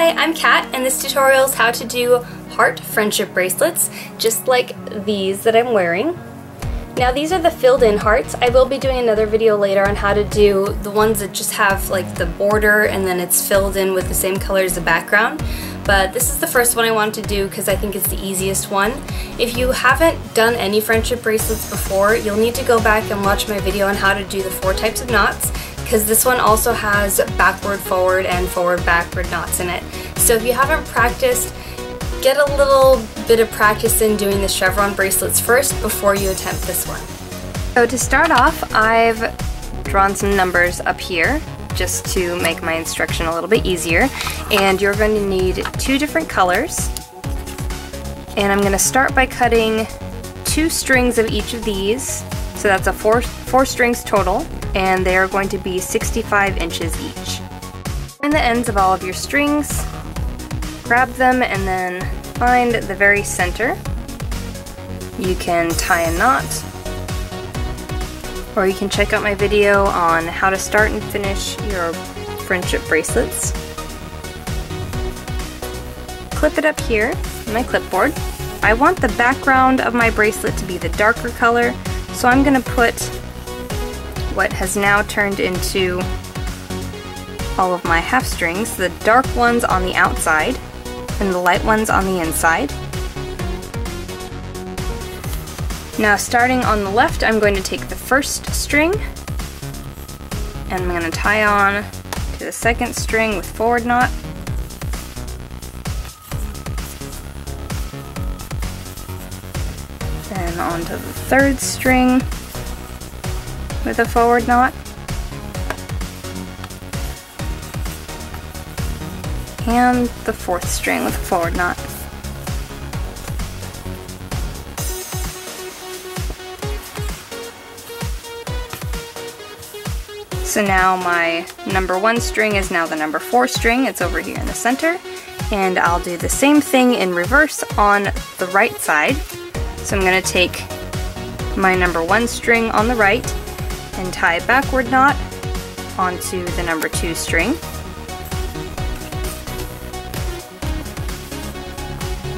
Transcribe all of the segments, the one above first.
Hi, I'm Kat, and this tutorial is how to do heart friendship bracelets, just like these that I'm wearing. Now these are the filled in hearts. I will be doing another video later on how to do the ones that just have like the border and then it's filled in with the same color as the background. But this is the first one I wanted to do because I think it's the easiest one. If you haven't done any friendship bracelets before, you'll need to go back and watch my video on how to do the 4 types of knots, because this one also has backward, forward, and forward, backward knots in it. So if you haven't practiced, get a little bit of practice in doing the chevron bracelets first before you attempt this one. So to start off, I've drawn some numbers up here just to make my instruction a little bit easier. And you're going to need 2 different colors. And I'm going to start by cutting 2 strings of each of these. So that's a 4 strings total, and they are going to be 65 inches each. Find the ends of all of your strings, grab them, and then find the very center. You can tie a knot, or you can check out my video on how to start and finish your friendship bracelets. Clip it up here on my clipboard. I want the background of my bracelet to be the darker color, so I'm going to put what has now turned into all of my half strings, the dark ones on the outside and the light ones on the inside. Now starting on the left, I'm going to take the first string and I'm going to tie on to the second string with forward knot. Then onto the third string with a forward knot. And the fourth string with a forward knot. So now my number 1 string is now the number 4 string. It's over here in the center. And I'll do the same thing in reverse on the right side. So I'm going to take my number 1 string on the right and tie a backward knot onto the number 2 string.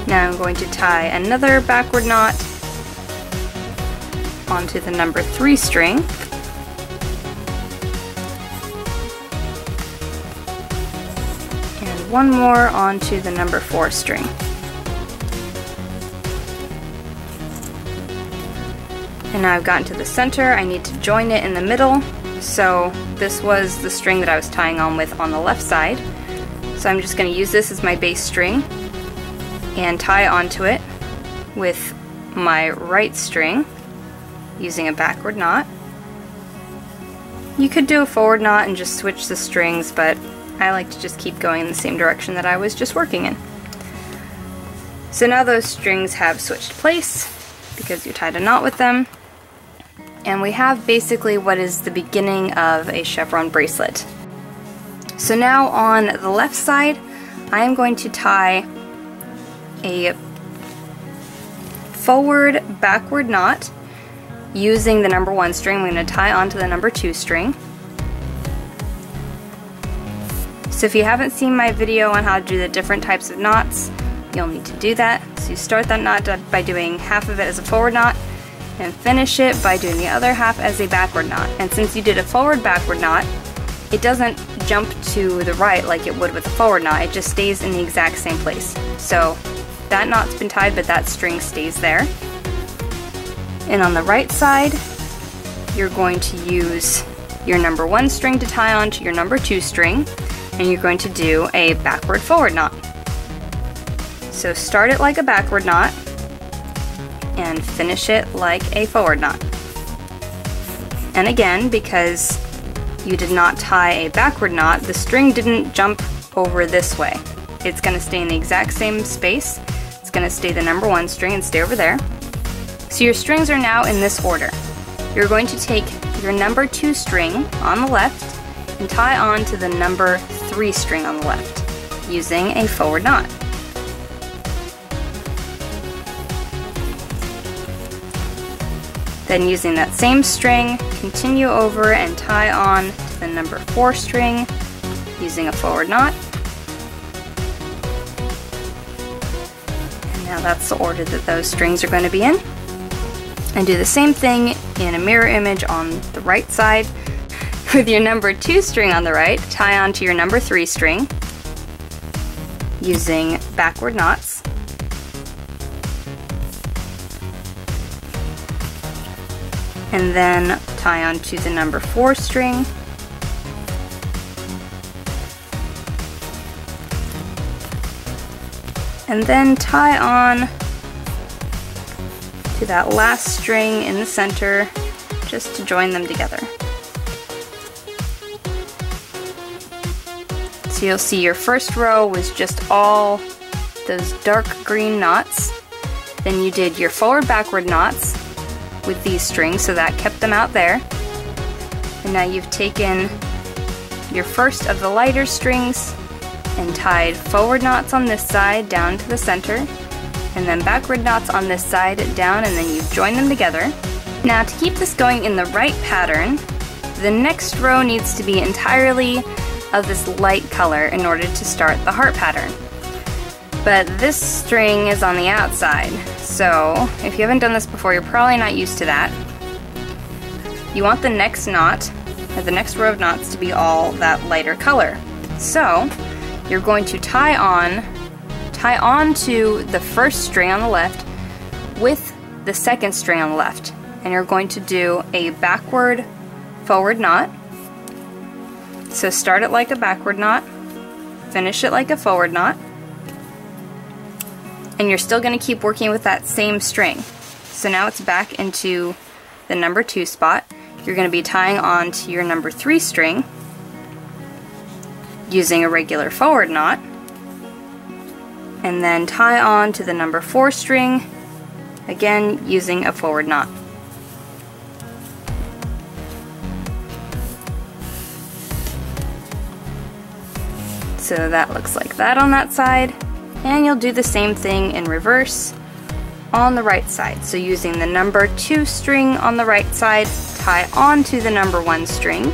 Now I'm going to tie another backward knot onto the number 3 string. And one more onto the number 4 string. And now I've gotten to the center. I need to join it in the middle. So this was the string that I was tying on with on the left side. So I'm just going to use this as my base string and tie onto it with my right string using a backward knot. You could do a forward knot and just switch the strings, but I like to just keep going in the same direction that I was just working in. So now those strings have switched place because you tied a knot with them. And we have basically what is the beginning of a chevron bracelet. So now on the left side, I am going to tie a forward backward knot using the number 1 string. I'm going to tie onto the number 2 string. So if you haven't seen my video on how to do the different types of knots, you'll need to do that. So you start that knot by doing half of it as a forward knot and finish it by doing the other half as a backward knot. And since you did a forward backward knot, it doesn't jump to the right like it would with a forward knot. It just stays in the exact same place. So that knot's been tied, but that string stays there. And on the right side, you're going to use your number 1 string to tie on to your number 2 string, and you're going to do a backward forward knot. So start it like a backward knot and finish it like a forward knot. And again, because you did not tie a backward knot, the string didn't jump over this way. It's going to stay in the exact same space. It's going to stay the number 1 string and stay over there. So your strings are now in this order. You're going to take your number 2 string on the left and tie on to the number 3 string on the left using a forward knot. Then using that same string, continue over and tie on to the number 4 string using a forward knot. that's the order that those strings are going to be in. And do the same thing in a mirror image on the right side. With your number 2 string on the right, tie onto your number 3 string using backward knots. And then tie onto the number 4 string. And then tie on to that last string in the center just to join them together. So you'll see your first row was just all those dark green knots. Then you did your forward-backward knots with these strings, so that kept them out there. And now you've taken your first of the lighter strings and tied forward knots on this side down to the center, and then backward knots on this side down, and then you've joined them together. Now to keep this going in the right pattern, the next row needs to be entirely of this light color in order to start the heart pattern. But this string is on the outside, so if you haven't done this before, you're probably not used to that. You want the next knot, or the next row of knots, to be all that lighter color. So you're going to tie on to the first string on the left with the second string on the left, and you're going to do a backward forward knot. So start it like a backward knot, finish it like a forward knot, and you're still going to keep working with that same string. So now it's back into the number 2 spot. You're going to be tying on to your number 3 string using a regular forward knot, and then tie on to the number 4 string, again using a forward knot. So that looks like that on that side, and you'll do the same thing in reverse on the right side. So using the number 2 string on the right side, tie on to the number 1 string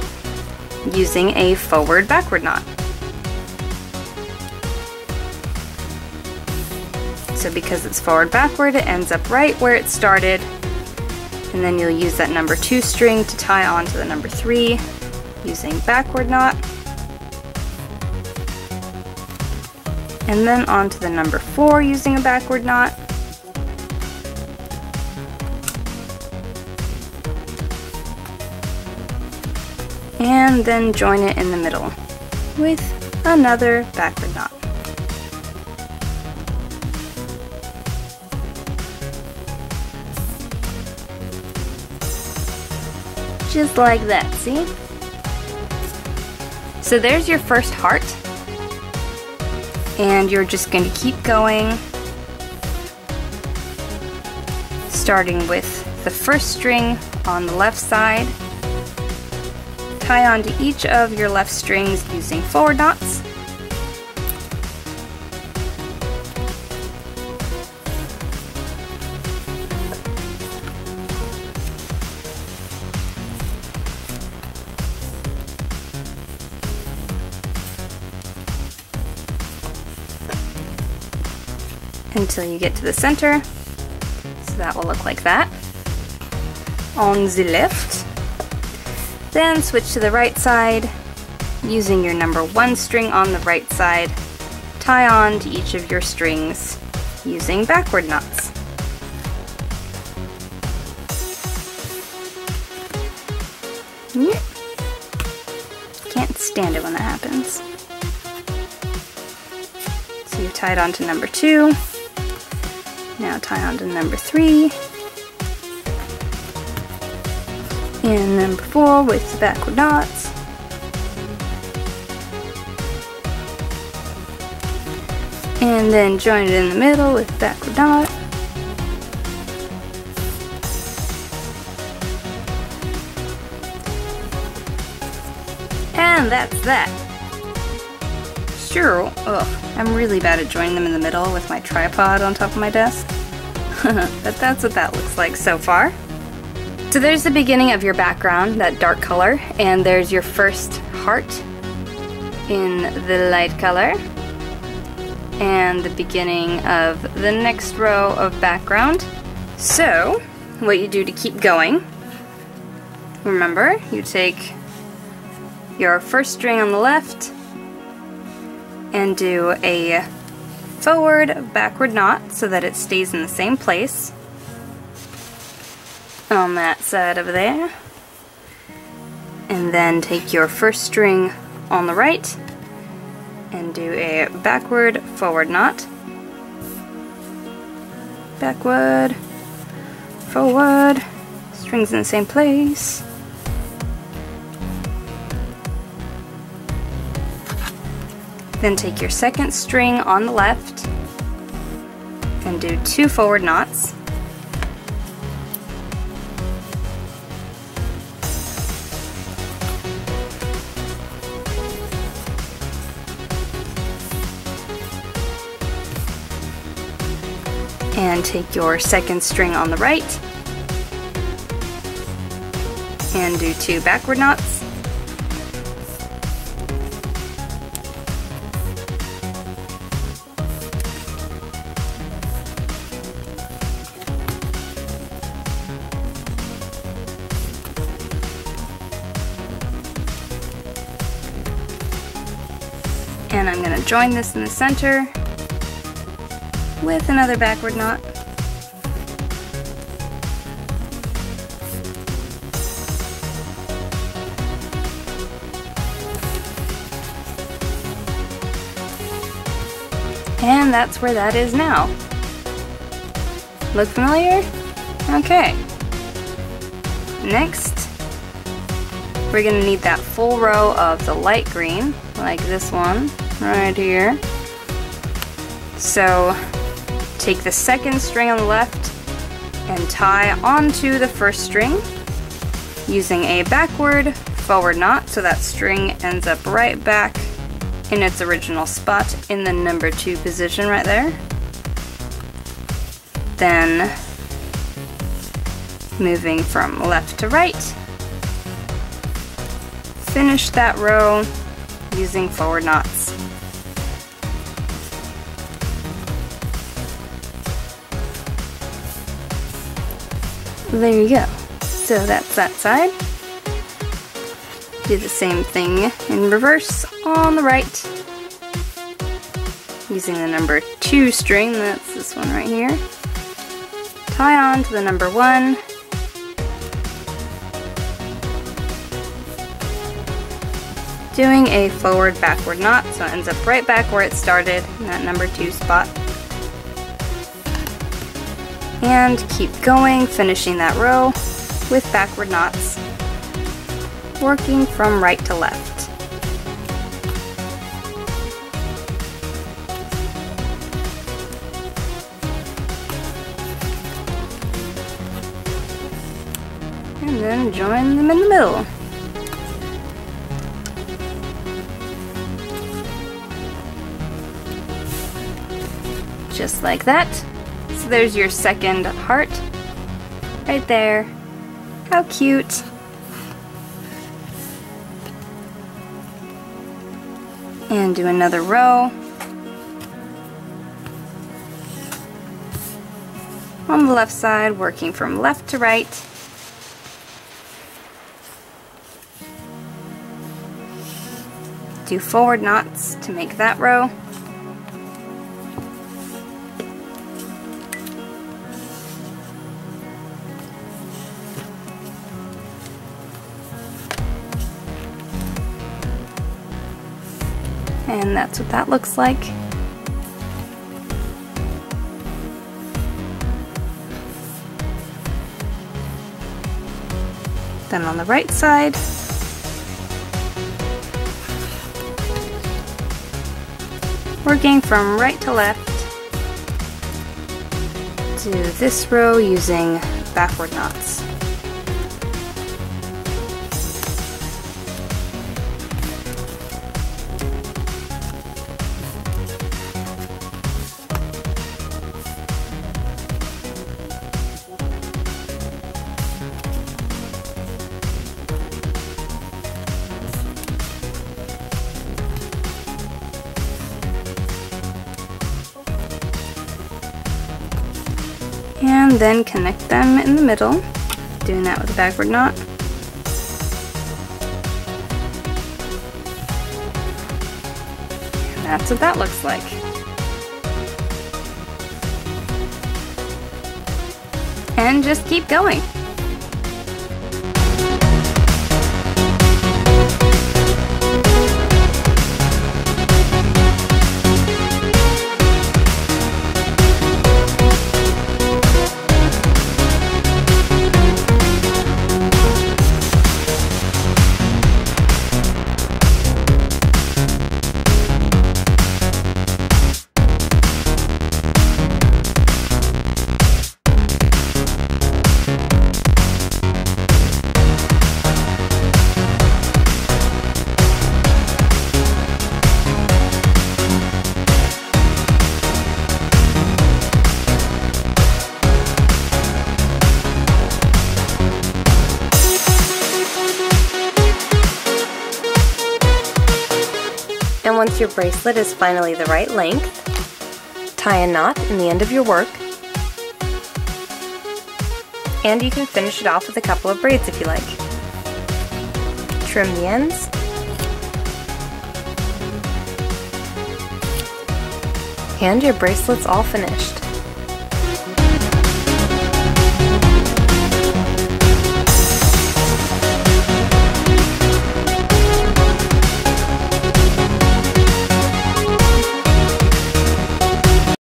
using a forward-backward knot. So because it's forward-backward, it ends up right where it started, and then you'll use that number 2 string to tie on to the number 3 using backward knot, and then onto the number 4 using a backward knot, and then join it in the middle with another backward knot. Just like that, see? So there's your first heart, and you're just going to keep going, starting with the first string on the left side. Tie onto each of your left strings using forward knots. Until you get to the center. So that will look like that. On the left. Then switch to the right side using your number 1 string on the right side. Tie on to each of your strings using backward knots. Yep. Can't stand it when that happens. So you've tied on to number 2. Now tie on to number 3. And number 4 with the backward knots. And then join it in the middle with backward knot. And that's that. Sure, I'm really bad at joining them in the middle with my tripod on top of my desk. But that's what that looks like so far. So there's the beginning of your background, that dark color, and there's your first heart in the light color. and the beginning of the next row of background. So, what you do to keep going, remember, you take your first string on the left and do a forward backward knot so that it stays in the same place on that side over there, and then take your first string on the right and do a backward forward knot, backward forward, strings in the same place. Then take your second string on the left and do 2 forward knots. And take your second string on the right and do 2 backward knots. And I'm going to join this in the center with another backward knot. And that's where that is now. Look familiar? Okay. Next, we're going to need that full row of the light green, like this one right here. So take the second string on the left and tie onto the first string using a backward forward knot so that string ends up right back in its original spot in the number 2 position right there. Then moving from left to right, finish that row using forward knots. There you go. So that's that side. Do the same thing in reverse on the right, using the number 2 string, that's this one right here. Tie on to the number 1, doing a forward backward knot so it ends up right back where it started in that number 2 spot. And keep going, finishing that row with backward knots, working from right to left. And then join them in the middle. Just like that. So there's your second heart right there. How cute. And do another row on the left side, working from left to right. Do forward knots to make that row. And that's what that looks like. Then on the right side, working from right to left, do this row using backward knots. and then connect them in the middle, doing that with a backward knot. And that's what that looks like. And just keep going. And once your bracelet is finally the right length, tie a knot in the end of your work, and you can finish it off with a couple of braids if you like. Trim the ends, and your bracelet's all finished.